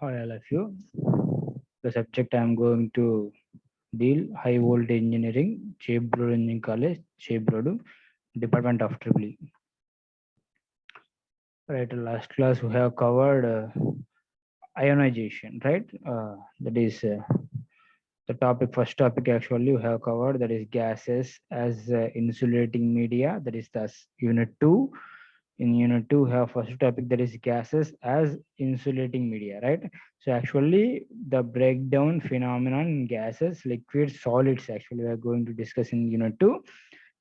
Hi, all of you. The subject I am going to deal high voltage engineering, Chebrodu Engineering College, Chebrodu, Department of Triple E. Right, last class we have covered ionization, right? That is the topic, first topic actually we have covered, that is gases as insulating media, that is thus unit 2. In unit 2 we have first topic, that is gases as insulating media, right? So actually the breakdown phenomenon in gases, liquids, solids actually we are going to discuss in unit 2.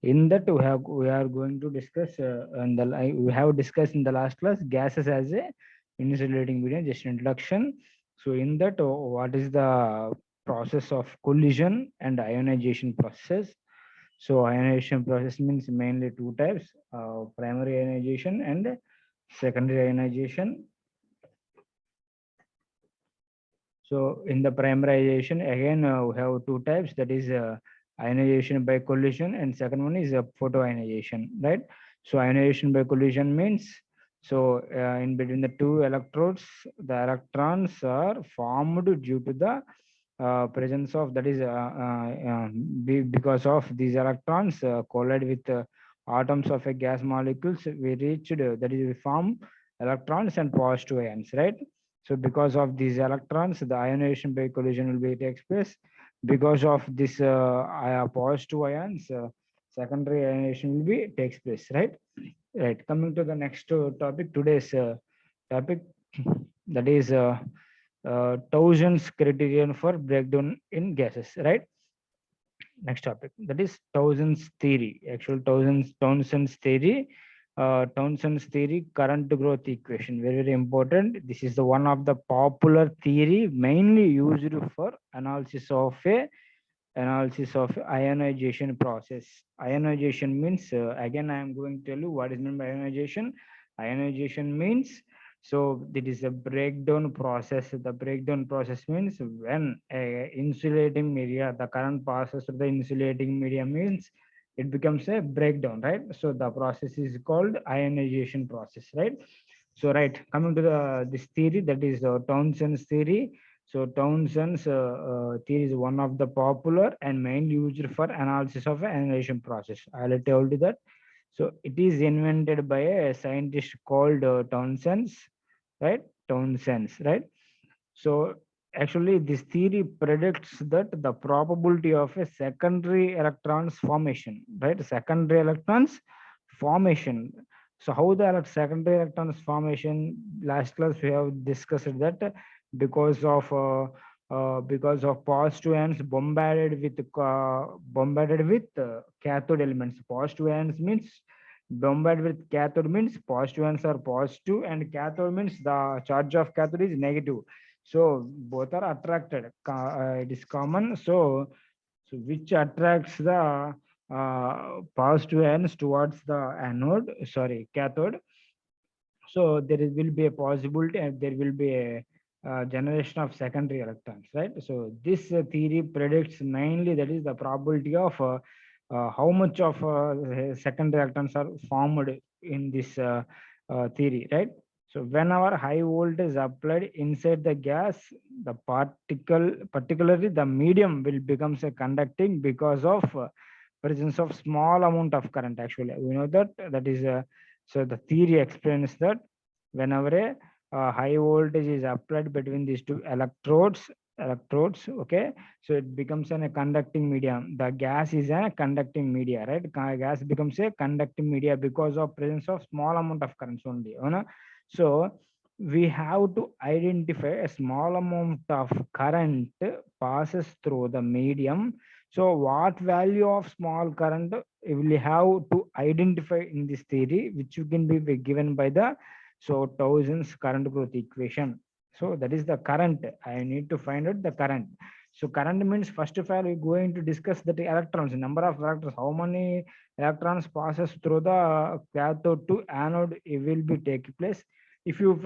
In that we are going to discuss we have discussed in the last class gases as a insulating medium, just introduction. So in that what is the process of collision and ionization process. So ionization process means mainly two types, primary ionization and secondary ionization. So in the primarization, again, we have two types, that is ionization by collision, and second one is photoionization, right? So ionization by collision means, so in between the two electrodes, the electrons are formed due to the presence of, that is because of these electrons collide with atoms of a gas molecules, we reached, that is we form electrons and positive ions, right? So because of these electrons, the ionization by collision will be takes place. Because of this positive ions, secondary ionization will be takes place, right? Right. Coming to the next topic, today's topic, that is Townsend's criterion for breakdown in gases, right? Next topic, that is Townsend's theory. Actual Townsend's theory, Townsend's theory, current growth equation, very very important. This is the one of the popular theory mainly used for analysis of ionization process. Ionization means, again I am going to tell you what is meant by ionization. Ionization means, so it is a breakdown process. The breakdown process means when a insulating media, the current passes through the insulating media, means it becomes a breakdown, right? So the process is called ionization process, right? So right, coming to the this theory, that is Townsend's theory. So Townsend's theory is one of the popular and mainly used for analysis of ionization process. I already told you that. So it is invented by a scientist called Townsend's, right? Townsend's, right? So actually, this theory predicts that the probability of a secondary electrons formation, right? Secondary electrons formation. So how the secondary electrons formation? Last class we have discussed that because of positive ions bombarded with cathode elements. Positive ions means bombarded with cathode means positive ions are positive, and cathode means the charge of cathode is negative. So both are attracted. It is common. So which attracts the positive ions towards the anode, sorry, cathode. So will be a possibility, and there will be a generation of secondary electrons, right? So this theory predicts mainly, that is the probability of how much of secondary electrons are formed in this theory, right? So whenever high voltage is applied inside the gas, the particularly the medium will becomes a conducting because of presence of small amount of current. Actually, we know that, that is so the theory explains that whenever a high voltage is applied between these two electrodes, okay, so it becomes a conducting medium. The gas is a conducting media, right? Gas becomes a conducting media because of presence of small amount of currents only, you know? So we have to identify a small amount of current passes through the medium. So what value of small current will have to identify in this theory, which you can be given by the, so Townsend's current growth equation. So that is the current. I need to find out the current. So current means, first of all, we're going to discuss the electrons, number of electrons, how many electrons passes through the cathode to anode, it will be take place. If you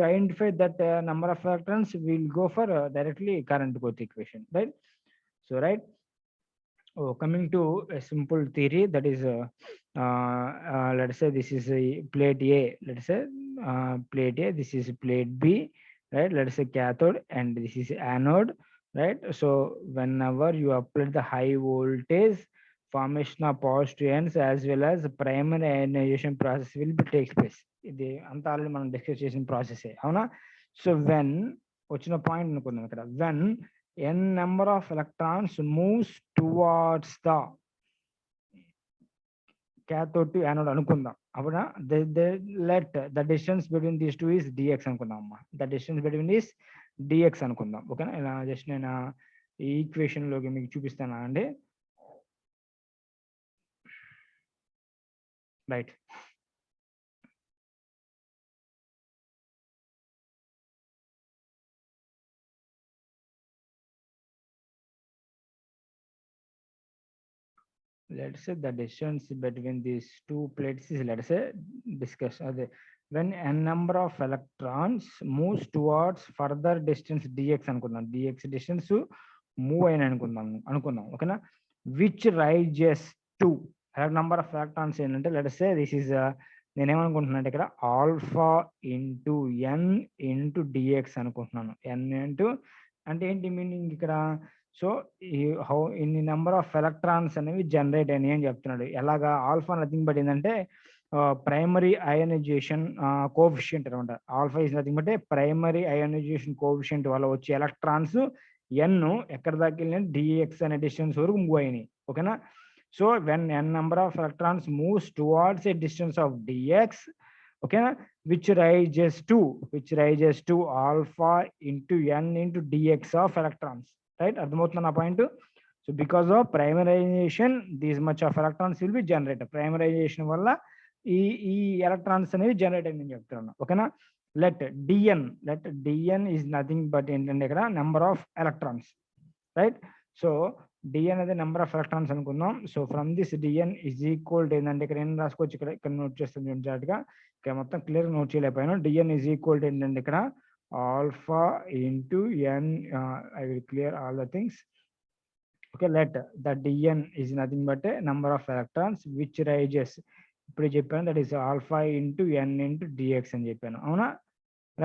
identify that number of electrons, we'll go for directly current growth equation, right? So right. Oh, coming to a simple theory, that is, let's say this is a plate A. Let's say plate A. This is plate B. right? Let's say cathode and this is anode, right? So whenever you apply the high voltage, formation of positive ends as well as primary ionization process will be takes place. ఇది అంతా already మనం discuss చేసిన ప్రాసెసే, అవునా? So when వచ్చిన point అనుకున్నాం ఇక్కడ, when n number of electrons moves towards the cathode to anode అనుకుందాం, అవునా? Let the distance between these two is d x అనుకుందాం అమ్మా. The distance between is d x అనుకుందాం, ఓకేనా? ఇలా జస్ట్ నేను ఈ ఈక్వేషన్ లోకి మీకు చూపిస్తాను అండి, right? Let's say the distance between these two plates is, let's say, discuss when n number of electrons moves towards further distance dx అనుకుందాం, dx distance మూవ్ అయిన అనుకుందాం, ఓకేనా? Which rises to number of electrons ఏంటంటే, let's say this is నేనేమనుకుంటున్నాను ఇక్కడ alpha into n into d x అనుకుంటున్నాను. N into అంటే ఏంటి మీనింగ్ ఇక్కడ? సో హౌ ఇన్ని నెంబర్ ఆఫ్ ఎలక్ట్రాన్స్ అనేవి జనరేట్ అయినాయి అని చెప్తున్నాడు. ఎలాగా? ఆల్ఫా నథింగ్ బట్ ఏంటంటే ప్రైమరీ అయోనైజేషన్ కోఎఫిషియంట్ అనమాట. Alpha is nothing but primary ionisation coefficient వల్ల వచ్చే ఎలక్ట్రాన్స్ ఎన్ ఎక్కడ దాకా వెళ్ళిన డిఎక్స్ అనే డిస్టెన్స్ వరకు మూవ్ అయినాయి, ఓకేనా? So when n number of electrons moves towards a distance of d x, ఓకేనా, which rises to alpha into n into dx of electrons, right? అర్థమవుతుందా నా point? So because of primarisation these much of electrons will be generate. Primarisation వల్ల ఈ electrons అనేవి generate అయిందని చెప్తున్నాను, ఓకేనా? Let d n is nothing but ఏంటంటే ఇక్కడ number of electrons, right? So d n అనేది నెంబర్ ఆఫ్ ఎలక్ట్రాన్స్ అనుకుందాం. So from this d n is equal to ఏంటంటే ఇక్కడ ఏం రాసుకోవచ్చు, ఇక్కడ నోట్ చేస్తుంది జాగ్రత్తగా, ఇక్కడ మొత్తం క్లియర్ నోట్ చేయలేకపోయాను. డిఎన్ ఈజ్ ఈక్వల్ టు ఏంటంటే ఇక్కడ alpha into n, I will clear all the things, okay? Let the d n is nothing but number of electrons which rises, ఇప్పుడు చెప్పాను, that is alpha into n into d x అని చెప్పాను, అవునా?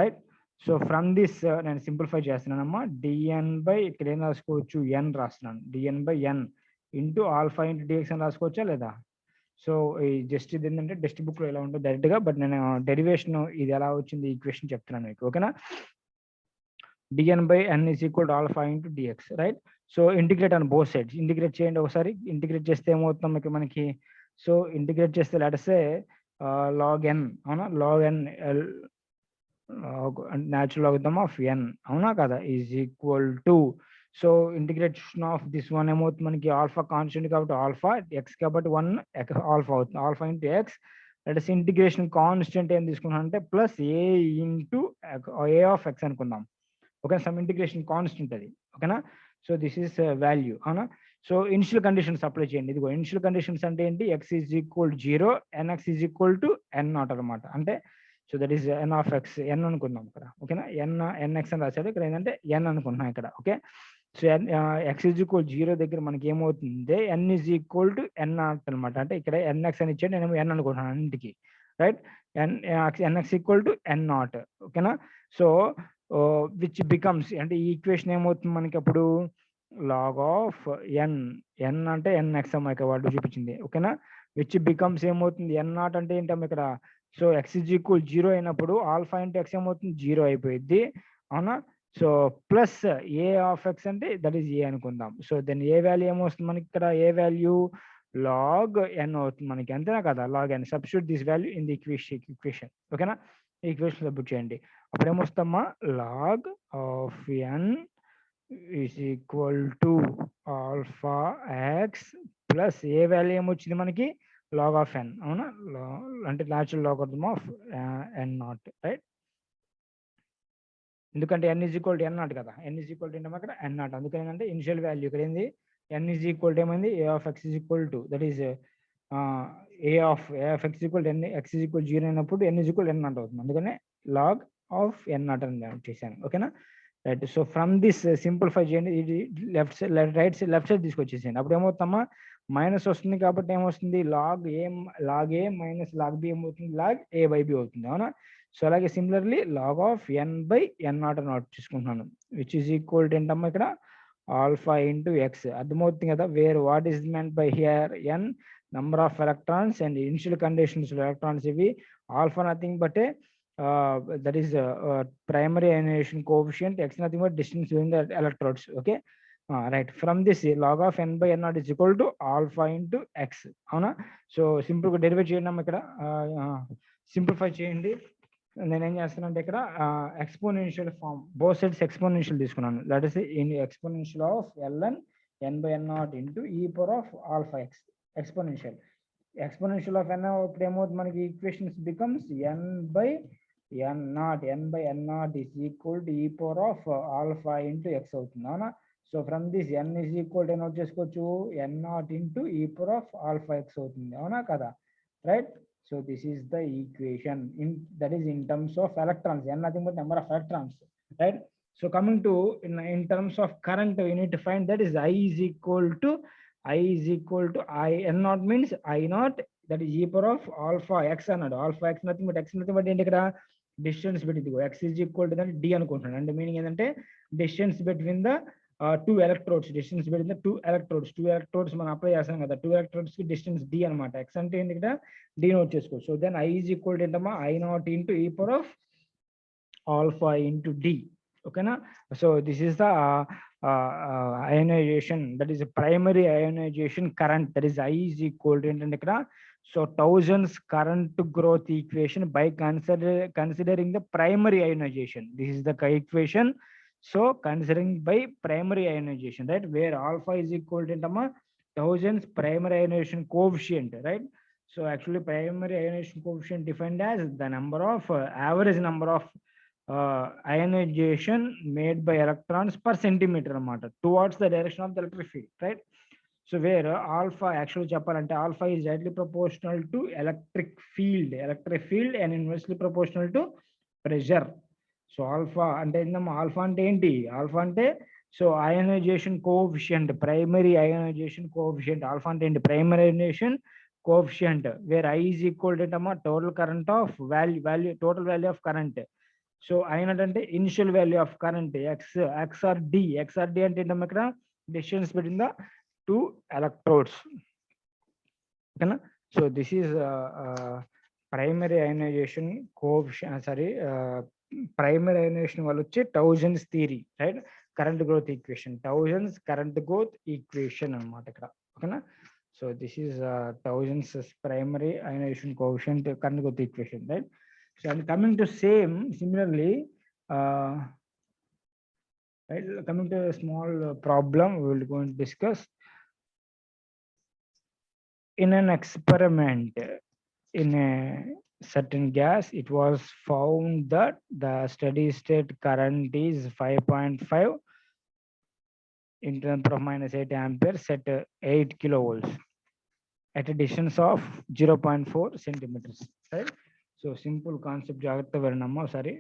Right? So from this నేను simplify చేస్తున్నానమ్మా. D n by ఇక్కడ ఏం రాసుకోవచ్చు, ఎన్ రాస్తున్నాను. D n by n into alpha into d x అని రాసుకోవచ్చా లేదా? సో ఈ జస్ట్ ఇది ఏంటంటే టెక్స్ట్ బుక్ లో ఎలా ఉంటుంది డైరెక్ట్ గా, బట్ నేను డెరివేషన్ ఇది ఎలా వచ్చింది ఈక్వేషన్ చెప్తున్నాను మీకు, ఓకేనా? D n by n is equal to alpha into d x, right? So integrate on both sides. Integrate చేయండి ఒకసారి. ఇంటిగ్రేట్ చేస్తే ఏమవుతుంది మనకి? సో ఇంటిగ్రేట్ చేస్తే లెట్సే లాగ్ ఎన్, అవునా? Log n natural logarithm of n, అవునా కదా, is equal to, so integration of this one ఏమవుతుంది మనకి? ఆల్ఫా కాన్స్టెంట్ కాబట్టి ఆల్ఫా, ఎక్స్ కాబట్టి 1 ఆల్ఫా అవుతుంది, alpha into x. That is integration constant ఏం తీసుకున్నాం అంటే plus A into A of x అనుకుందాం, ఓకే? సమ్ ఇంటిగ్రేషన్ కాన్స్టెంట్ అది, ఓకేనా? సో దిస్ ఈస్ వాల్యూ, అవునా? సో ఇనిషియల్ కండిషన్స్ అప్లై చేయండి. ఇదిగో ఇనిషియల్ కండిషన్స్ అంటే ఏంటి? X is equal 0, n x is equal to n naught అనమాట. అంటే so that is n of x, n అనుకుందాం ఇక్కడ, ఓకేనా? ఎన్ఎక్స్ అని రాశాడు, ఇక్కడ ఏంటంటే ఎన్ అనుకుంటున్నాం ఇక్కడ, okay? So x is equal 0 దగ్గర మనకి ఏమవుతుంది? N is equal to n naught అనమాట. అంటే ఇక్కడ ఎన్ఎక్స్ అని ఇచ్చాడు, నేను ఎన్ అనుకుంటున్నాను అన్నింటికి, right? N x equal to n naught, ఓకేనా? సో విచ్ బికమ్స్ అంటే ఈ ఈక్వేషన్ ఏమవుతుంది మనకి అప్పుడు? లాగ్ ఆఫ్ ఎన్, ఎన్ అంటే ఎన్ఎక్స్ అమ్మ ఇక్కడ వాళ్ళు చూపించింది, ఓకేనా? విచ్ బికమ్స్ ఏమవుతుంది? ఎన్ నాట్ అంటే ఏంటమ్మా ఇక్కడ? సో ఎక్స్ ఈజ్ ఈక్వల్ 0 అయినప్పుడు ఆల్ఫా ఇంటూ ఎక్స్ ఏమవుతుంది? 0 అయిపోయింది, అవునా? So plus a of x అంటే దట్ ఈస్ ఏ అనుకుందాం. సో దెన్ ఏ వాల్యూ ఏమొస్తుంది మనకి ఇక్కడ? ఏ వాల్యూ లాగ్ ఎన్ అవుతుంది మనకి, అంతేనా కదా? Log n. Substitute this value in the equation, ఓకేనా? ఈక్వేషన్ సబ్స్టిట్యూట్ చేయండి. అప్పుడు ఏమొస్తామా? Log of n is equal to alpha x plus A value ఏమొచ్చింది మనకి? లాగ్ ఆఫ్ ఎన్, అవునా? అంటే natural logarithm of n naught, right? ఎందుకంటే n is equal to n naught కదా, ఎన్ ఈజ్ ఈక్వల్ టు ఏంటమ్మా ఇక్కడ? N naught. అందుకని ఏంటంటే ఇనిషియల్ వాల్యూ ఇక్కడ ఏంది? ఎన్ ఈజ్ ఈక్వల్ టు ఏమైంది? A of x is equal to that is A of x equal to n, x is equal 0 అయినప్పుడు n is equal n naught అవుతుంది. అందుకనే లాగ్ ఆఫ్ ఎన్ నాట్ అని చేశాను, ఓకేనా? Right? So from this simplify చేయండి. ఇది left side right side left side తీసుకొచ్చేసేయండి. అప్పుడు ఏమవుతామా? మైనస్ వస్తుంది కాబట్టి ఏమొస్తుంది? Log A minus log B ఏమవుతుంది? లాగ్ ఏ బై బి అవుతుంది, అవునా? సో అలాగే similarly log of n by n naught naught చూసుకుంటున్నాను, విచ్ ఈజ్ ఈక్వల్ టు ఏంటమ్మా ఇక్కడ ఆల్ఫా ఇంటూ ఎక్స్. అర్థమవుతుంది కదా, where what is meant by here n number of electrons and initial conditions of electrons ఇవి. Alpha nothing but that is primary ionization coefficient, x nothing but distance between the electrodes. Okay, right, from this log of n by n naught is equal to alpha into x. అవునా, so simple గా డెరివేట్ చేయండి అమ్మ ఇక్కడ, simplify చేయండి. నేనేం చేస్తాను అంటే ఇక్కడ exponential form, both sides exponential తీసుకున్నాను. That is in exponential of ln n by n naught into e power of alpha x. Exponential of n ఇప్పుడు ఏమవుతుంది మనకి, equations becomes n by n naught is equal to e power of alpha into x అవుతుంది. అవునా, so from this n is equal to note చేసుకోవచ్చు, n naught into e power of alpha x అవుతుంది. అవునా కదా, right. So this is the equation that is in terms of electrons, n nothing but number of electrons, right. So coming to in terms of current, we need to find that is I is equal to I n naught means I naught, that is e power of alpha x అన్నాడు. alpha x nothing but ఏంటి ఇక్కడ distance between x is equal to d అనుకుంటున్నాను. అంటే meaning ఏంటంటే distance between the two electrodes, distance between the two electrodes మనం apply చేస్తాం కదా, two electrodes కి డిస్టెన్స్ d అనమాట. x అంటే ఏంటి ఇక్కడ d నోట్ చేసుకో. సో దెన్ I is equal to ఏంటమ్మా I naught into e power of alpha into d. ఓకేనా, so this is the ionization, that is a primary ionization current, that is I is equal to ఏంటంటే ఇక్కడ, so Townsend's current growth equation by considering the primary ionization. This is the equation, so considering by primary ionization, right, where alpha is equal to ఏంటమ్మా Townsend's primary ionization coefficient, right. So actually primary ionization coefficient defined as the number of average number of ionization made by electrons per centimeter అన్నమాట towards the direction of the electric field, right. So where alpha actually చెప్పాలంటే alpha is directly proportional to electric field and inversely proportional to pressure. So alpha అంటే ఏంటమ్మా, alpha అంటే ఏంటి, alpha అంటే so ionisation coefficient, primary ionisation coefficient. Alpha అంటే ఏంటి, primary ionisation coefficient, where I is equal to ఏంటమ్మా total current of value total value of current. So I naught అంటే initial value of current, XR D అంటే ఏంటమ్మా ఇక్కడ distance between the two electrodes. ఓకేనా, so this is primary ionisation coefficient, primary ionisation వాళ్ళు వచ్చి Townsend's theory, right, current growth equation, Townsend's current growth equation అనమాట ఇక్కడ. ఓకేనా, so this is Townsend's primary ionisation coefficient current growth equation, right. So and coming to similarly right, coming to a small problem we will go and discuss. In an experiment in a certain gas, it was found that the steady state current is 5.5 into 10⁻⁸ amperes at 8 kilovolts at a distance of 0.4 centimeters, right. So simple concept జాగ్రత్త వినండి ఒకసారి.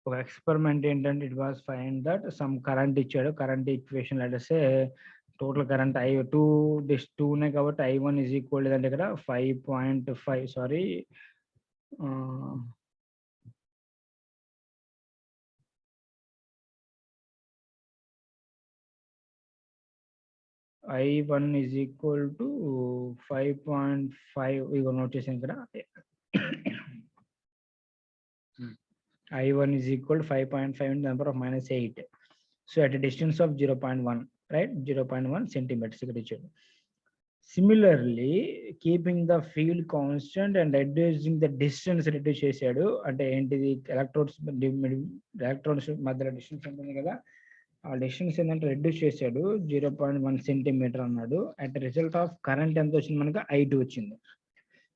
ఒక experiment ఏంటంటే it was find that some current ఇచ్చాడు, current equation let's total current I2 నే కాబట్టి I1 is equal అంటే ఇక్కడ 5.5 sorry I1 is equal to 5.5 ఇగో నోట్ చేసాను ఇక్కడ. I1 is equal to 5.5 into the power of -8. So at a distance of 0.1, right, 0.1 centimeters ఇక్కడ ఇచ్చాడు. Similarly, keeping the field constant and reducing the distance reduce చేశాడు. అంటే ఏంటిది, electrodes మధ్యలో distance ఉంటుంది కదా, ఆ డిస్టెన్స్ ఏంటంటే రెడ్యూస్ చేశాడు 0.1 సెంటీమీటర్ అన్నాడు. అట్ రిజల్ట్ ఆఫ్ కరెంట్ ఎంత వచ్చింది మనకి, I2 వచ్చింది.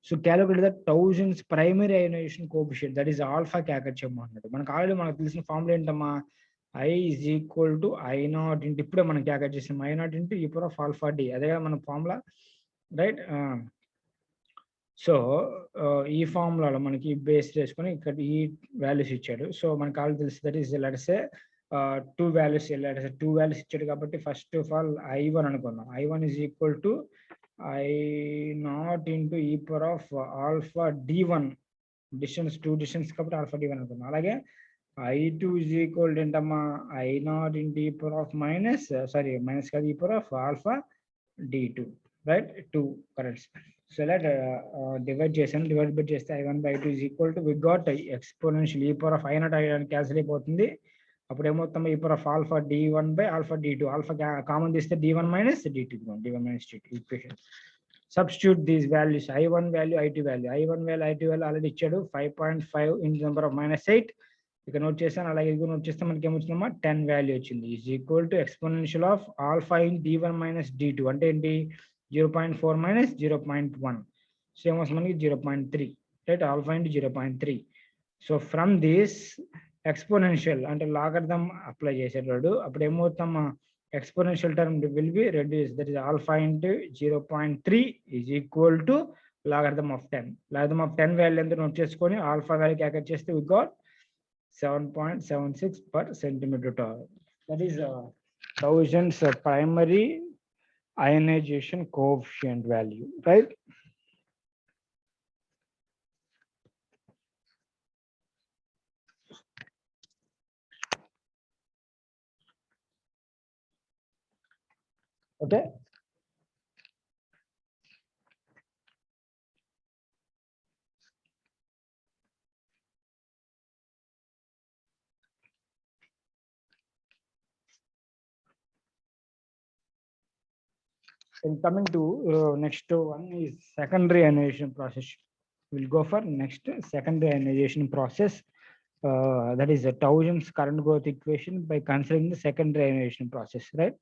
So calculate the Townsend's primary ionisation coefficient, that is alpha calculate చేయమంటున్నాడు. మనకు ఆల్రెడీ మనకు తెలిసిన ఫార్ములా ఏంటమ్మా, I is equal to I naught into ఇప్పుడే మనం క్యాలిక్యులేట్ చేసాం I naught into e power of alpha d, అదే కదా మన ఫార్ములా, రైట్. సో ఈ ఫార్ములాలో మనకి బేస్ చేసుకొని ఇక్కడ ఈ వాల్యూస్ ఇచ్చాడు. సో మనకు ఆల్రెడీ తెలుసు that is let's say two values ఇచ్చాడు కాబట్టి ఫస్ట్ ఆఫ్ ఆల్ I1 అనుకుందాం. I1 is equal to I naught into e power of alpha d1 distance, two distance కాబట్టి alpha d1 అనుకున్నాం. అలాగే I2 is equal to ఏంటమ్మా I naught into e power of minus minus కాదు e power of alpha d2, right? 2 correct. So let divide చేసాను, divide by చేస్తే I1 by I2 is equal to we got exponential e power of I naught cancel అయిపోతుంది. అప్పుడు ఏమవుతాం e power of alpha d1 by alpha d2, alpha common తీస్తే d1 minus d2, d1 minus d2 equation. Substitute these values, I1 value, I2 value. I1 value, I2 value already ఇచ్చాడు 5.5 in the number of -8. ఇక్కడ note చేశాను. అలాగే ఇది note చేస్తే మనకి ఏమొచ్చిందమ్మా 10 value వచ్చింది. Is equal to exponential of alpha in d1 minus d2 అంటే ఏంటి 0.4 minus 0.1. సో ఏమొస్తుంది మనకి 0.3, right? Alpha into 0.3. So from this exponential అంటే లాగర్థం అప్లై చేసేటప్పుడు అప్పుడు ఏమవుతామా exponential term will be reduced, that is alpha into 0.3 is equal to logarithm of 10. Logarithm of 10 value ఎంత note చేసుకొని alpha value calculate చేస్తే we got 7.76 per centimeter tall. That is Townsend's primary ionization coefficient value, right? Okay. And coming to next one is secondary ionization process. We'll go for next secondary ionization process. That is the Townsend's current growth equation by considering the secondary ionization process, right?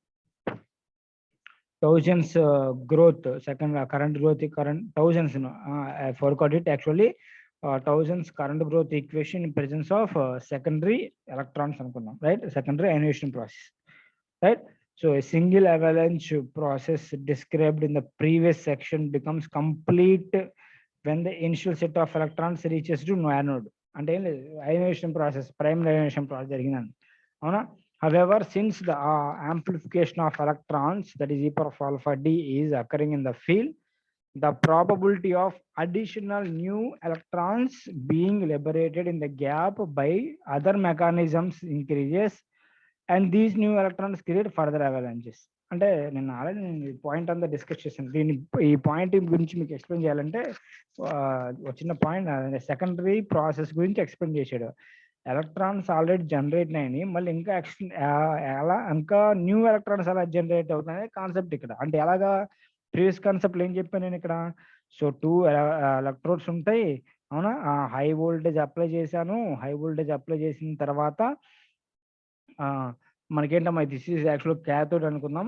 Townsend's growth, current growth, Townsend's, I forgot it actually. Townsend's current growth equation in presence of secondary electrons, right? Secondary ionization process, right? So a single avalanche process described in the previous section becomes complete when the initial set of electrons reaches to anode. And ionization process, primary ionization process జరిగిందండి, అవునా? However, since the amplification of electrons, that is e power of alpha d, is occurring in the field, the probability of additional new electrons being liberated in the gap by other mechanisms increases, and these new electrons create further avalanches. అంటే నేను already point అంతా discuss చేశాను. ఈ point గురించి మీకు explain చేయాలంటే వచ్చిన point secondary process గురించి ఎక్స్ప్లెయిన్ చేశాడు. ఎలక్ట్రాన్స్ ఆల్రెడీ జనరేట్ అయినాయి, మళ్ళీ ఇంకా న్యూ ఎలక్ట్రాన్స్ ఎలా జనరేట్ అవుతున్నాయి కాన్సెప్ట్ ఇక్కడ. అంటే ఎలాగా ప్రీవియస్ కాన్సెప్ట్ ఏం చెప్పాను నేను ఇక్కడ. సో 2 ఎలక్ట్రోడ్స్ ఉంటాయి, అవునా? హై వోల్టేజ్ అప్లై చేశాను. హై వోల్టేజ్ అప్లై చేసిన తర్వాత మనకేంటమ్మా దిస్ ఈజ్ యాక్చువల్ క్యాథోడ్ అనుకుందాం.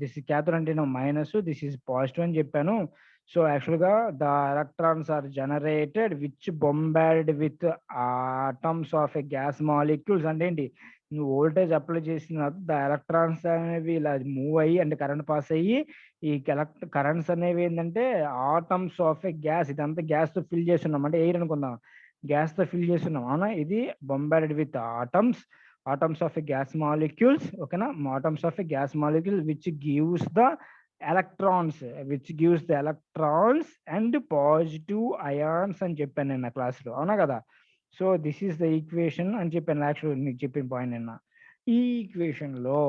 దిస్ ఇస్ క్యాథోడ్ అంటే మైనస్, దిస్ ఈజ్ పాజిటివ్ అని చెప్పాను. సో యాక్చువల్గా the electrons are generated which bombard with atoms of a gas molecules. అంటే ఏంటి, నువ్వు వోల్టేజ్ అప్లై చేసిన ద ఎలక్ట్రాన్స్ అనేవి ఇలా మూవ్ అయ్యి అంటే కరెంట్ పాస్ అయ్యి ఈ కరెంట్స్ అనేవి ఏంటంటే ఆటమ్స్ ఆఫ్ ఎ గ్యాస్, ఇదంతా గ్యాస్తో ఫిల్ చేస్తున్నాం, అంటే ఎయిర్ అనుకుందాం, గ్యాస్తో ఫిల్ చేస్తున్నాం, అవునా? ఇది bombard with atoms of a gas molecules, okay na? Atoms of a gas molecule which gives the electrons and positive ions అని చెప్పాను నిన్న క్లాస్ లో, అవునా కదా? So this is the equation అని చెప్పాను యాక్చువల్ మీకు చెప్పిన పాయింట్ నిన్న. ఈ ఈక్వేషన్ లో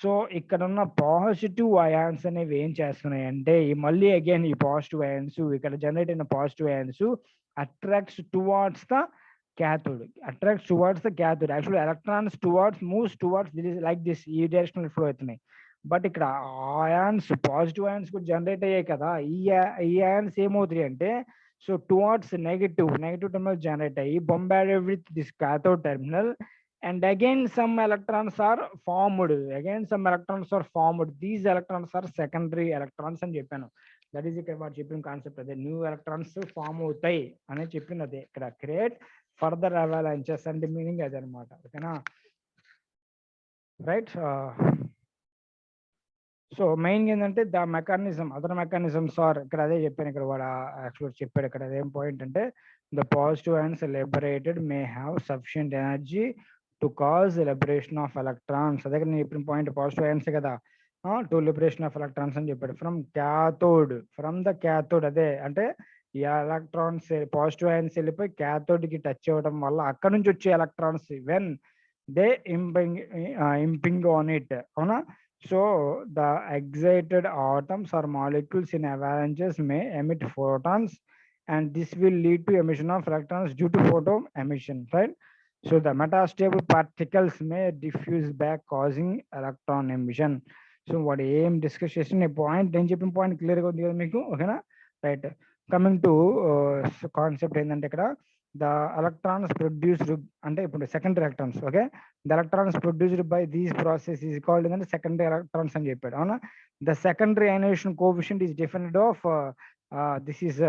సో ఇక్కడ ఉన్న పాజిటివ్ అయాన్స్ అనేవి ఏం చేస్తున్నాయి అంటే మళ్ళీ అగైన్ ఈ పాజిటివ్ అయాన్స్ ఇక్కడ జనరేట్ అయిన positive ions attracts towards the cathode, attracts towards the cathode. Actually electrons moves towards this, like this, ఈ డైరెక్షనల్ ఫ్లో అవుతున్నాయి. బట్ ఇక్కడ అయాన్స్, పాజిటివ్ అయాన్స్ కూడా జనరేట్ అయ్యాయి కదా, ఈ అయాన్స్ ఏమవుతాయి అంటే so towards negative terminal generate అయ్యి bombarded with this cathode terminal, and again some electrons are formed. These electrons are secondary electrons అని చెప్పాను. దట్ ఈస్ ఇక్కడ వాడు చెప్పిన కాన్సెప్ట్ అదే, న్యూ ఎలక్ట్రాన్స్ ఫామ్ అవుతాయి అని చెప్పింది అదే ఇక్కడ. క్రియేట్ ఫర్దర్ avalanches అంటే మీనింగ్ అదే అనమాట, ఓకేనా? రైట్. సో మెయిన్ ఏంటంటే the mechanism, other mechanisms are, ఇక్కడ అదే చెప్పాను, ఇక్కడ వాడు యాక్చువల్ చెప్పాడు ఇక్కడ అదేం పాయింట్ అంటే the positive ions liberated may have sufficient energy to cause liberation of electrons. అదే నేను చెప్పిన పాయింట్, పాజిటివ్ అయాన్స్ కదా, to liberation of electrons అని చెప్పాడు. ఫ్రమ్ ద క్యాథోడ్ అదే అంటే ఈ ఎలక్ట్రాన్స్ పాజిటివ్ ఐన్స్ వెళ్ళిపోయి cathode కి టచ్ అవ్వడం వల్ల అక్కడ నుంచి వచ్చే electrons when they impinge on it, అవునా? So the excited atoms or molecules in avalanches may emit photons and this will lead to emission of electrons due to photon emission, right? So the metastable particles may diffuse back causing electron emission. So వాడు ఏం discuss చేసిన point నేను చెప్పిన point క్లియర్గా ఉంది కదా మీకు, ఓకేనా? రైట్. కమింగ్ టు కాన్సెప్ట్ ఏంటంటే ఇక్కడ ద ఎలక్ట్రాన్స్ ప్రొడ్యూస్డ్ అంటే ఇప్పుడు secondary electrons, okay, the electrons produced by these process is called ఏంటంటే సెకండరీ ఎలక్ట్రాన్స్ అని చెప్పాడు, అవునా? The secondary ionisation coefficient is different of this is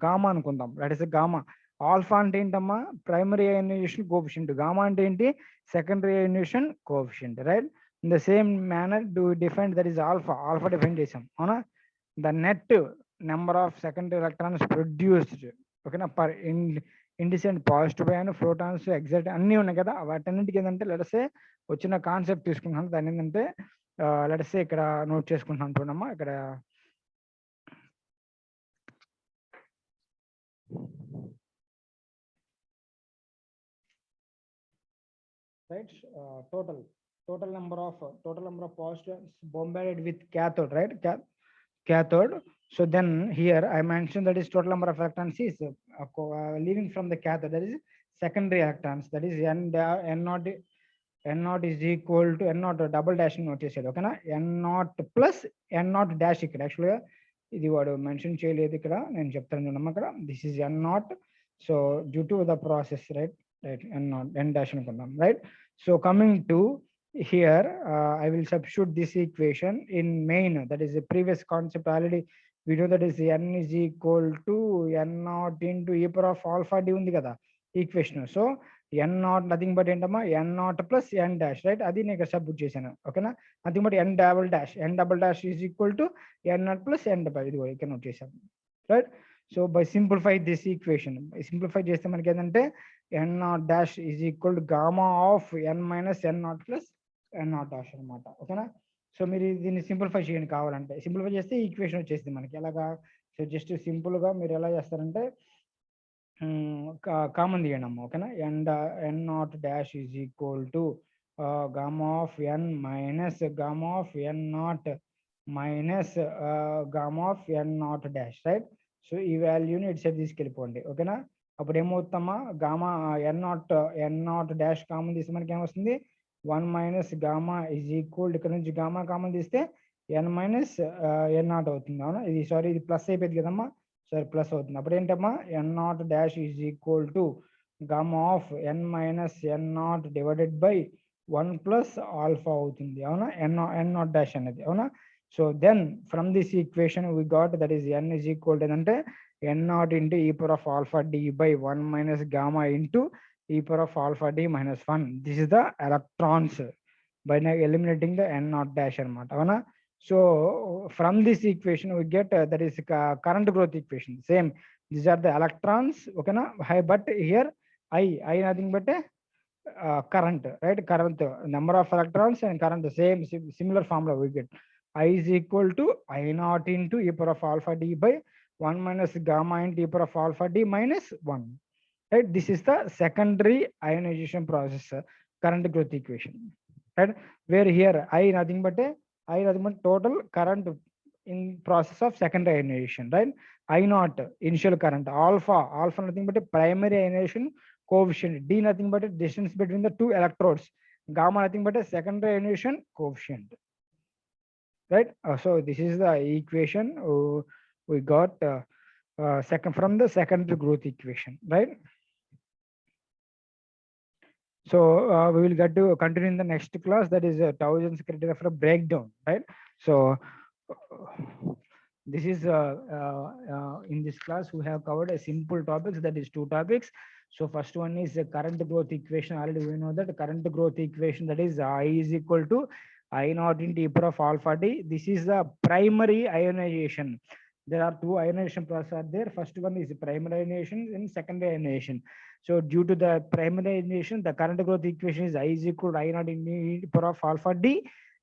gamma అనుకుందాం, దట్ ఈస్ గామా. ఆల్ఫా అంటే ఏంటమ్మా? Primary ionisation coefficient. గామా అంటే ఏంటి? Secondary ionisation coefficient, right? In the same manner do we define that is alpha define చేసాం, అవునా? the net number of secondary electrons produced, ఓకేనా, per indecent positive ion photons exact అన్నీ ఉన్నాయి కదా, వాటన్నిటికి ఏంటంటే లెట్స్ సే వచ్చిన కాన్సెప్ట్ తీసుకుంటున్నాను, దాని ఏంటంటే లెట్స్ సే ఇక్కడ నోట్ చేసుకుంటున్నాను చూడమ్మా, ఇక్కడ right. total number of positons bombarded with cathode, right? Cathode. So then here I mentioned that is total number of electrons is leaving from the cathode, that is secondary electrons, that is n naught is equal to n naught double dashing note చేసాడు, ఓకేనా? n naught plus n naught dash ఇక్కడ యాక్చువల్గా ఇది వాడు mention చేయలేదు, ఇక్కడ నేను చెప్తాను చూడమ్మా. ఇక్కడ this is n naught, so due to the process, right n naught n dash అనుకుందాం, right? So coming to here I will substitute this equation in main, that is the previous concept already we know that is n is equal to n naught into e power of alpha d ఉంది కదా equation. So n naught nothing but ఏంటమ్మా? n naught plus n dash, right? అది నేను substitute చేశాను, ఓకేనా? Nothing but n double dash is equal to n naught plus n double, ఇది ఇక్కడ note చేశాను, right? So by simplify this equation, simplify చేస్తే మనకి ఏంటంటే n naught dash is equal to gamma of n minus n naught plus n naught dash అనమాట, ఓకేనా? So మీరు దీన్ని సింప్లిఫై చేయండి కావాలంటే, సింప్లిఫై చేస్తే ఈక్వేషన్ వచ్చేసింది మనకి ఎలాగా. సో జస్ట్ సింపుల్గా మీరు ఎలా చేస్తారంటే కామన్ తీయండి అమ్మ, ఓకేనా? n naught dash is equal to gamma of n minus gamma of n naught minus gamma of n naught dash, రైట్? సో ఈ వాల్యూని ఇటు సైడ్ తీసుకెళ్ళిపోండి, ఓకేనా? అప్పుడు ఏమవుతామా? Gamma n naught dash common తీస్తే మనకి ఏమొస్తుంది? 1 minus gamma is equal, ఇక్కడ నుంచి గామా కామన్ తీస్తే n minus n naught అవుతుంది, అవునా? ఇది సారీ ఇది ప్లస్ అయిపోయింది కదమ్మా, సారీ ప్లస్ అవుతుంది. అప్పుడు ఏంటమ్మా? n naught dash is equal to gamma of n minus n naught divided by 1 plus alpha అవుతుంది, అవునా? n naught dash అనేది, అవునా? So then from this equation we got that is n is equal to అంటే n naught into e power of alpha d by 1 minus gamma into e power of alpha d minus 1. This is the electrons by eliminating the n naught dash అనమాట, అవునా? So from this equation we get that is current growth equation. Same, these are the electrons, ఓకేనా? But here I nothing but current, right? Current, number of electrons and current, same similar formula we get. I is equal to I naught into e power of alpha d by 1 minus gamma into e power of alpha d minus 1. Right, this is the secondary ionization process current growth equation, right? Where here I nothing but total current in process of secondary ionization, right? I naught initial current, alpha nothing but a primary ionization coefficient, d nothing but a distance between the two electrodes, gamma nothing but a secondary ionization coefficient, right? So this is the equation we got second from the secondary growth equation, right? So we will get to continue in the next class, that is Townsend'S criteria for a breakdown, right? So this is in this class we have covered a simple topics, that is 2 topics. So first one is the current growth equation. Already we know that the current growth equation, that is I is equal to I naught into e power of alpha d. This is the primary ionization. There are 2 ionization processes are there. First one is primary ionization and secondary ionization. So due to the primary ionization, the current growth equation is I is equal to I naught into e power of alpha d.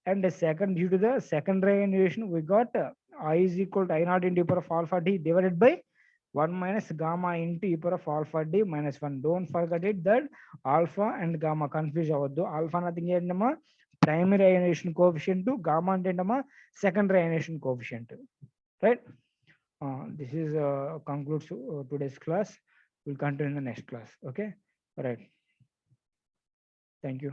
And the second, due to the secondary ionization, we got I is equal to I naught into e power of alpha d divided by 1 minus gamma into e power of alpha d minus 1. Don't forget it that alpha and gamma confuse అవ్వద్దు. Alpha nothing ఏంటమ్మా primary ionization coefficient, gamma అంటే ఏంటమ్మా secondary ionization coefficient, right? This is concludes today's class. We'll continue in the next class. Okay, right. Thank you.